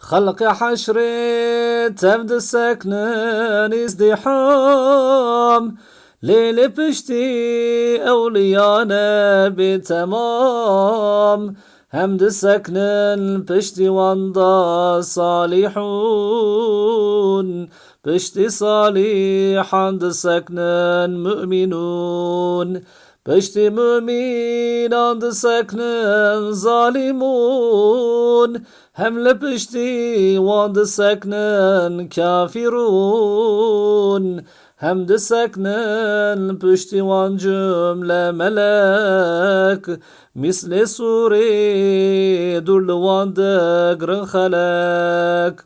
خلق حشر تبد السكنان ازدحام ليل بشتي أوليانا بتمام همد السكنان بشتي وانضا صالحون بشتي صالح عند السكنان مؤمنون بشتي مؤمن عند السكنان ظالمون هم لبشتي وعند السكنان كافرون هم دسكنن بشتي وان جملة ملاك مثل سوري دول وان دقر خلاك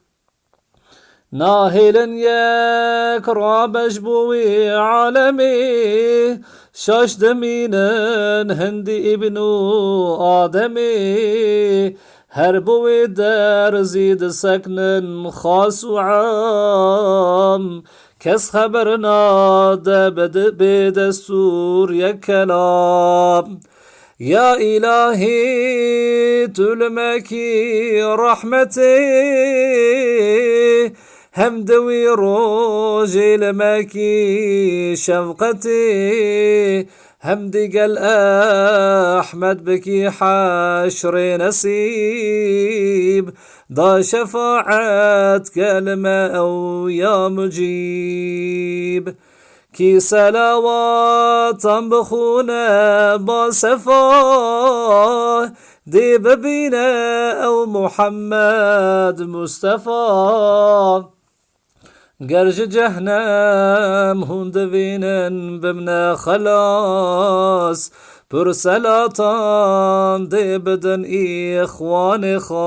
ناهلا ياك رابش بوي عالمي شاش دمينن هندي ابنو آدمي هربوي دار زيد سكنن خاص وعام كس خبرنا بدستور يا كلام يا إلهي تلمكي رحمتي همدوي روجي لمكي شفقتي همدي قال أحمد بكي حشر نسيب ضا شفاعة كلمة أو يا مجيب كي سلاوات بخونا باصفا دي ببينا أو محمد مصطفى قرج جهنم هند بينن بمنا خلاص برسلاتان دي بدن إخوان خاص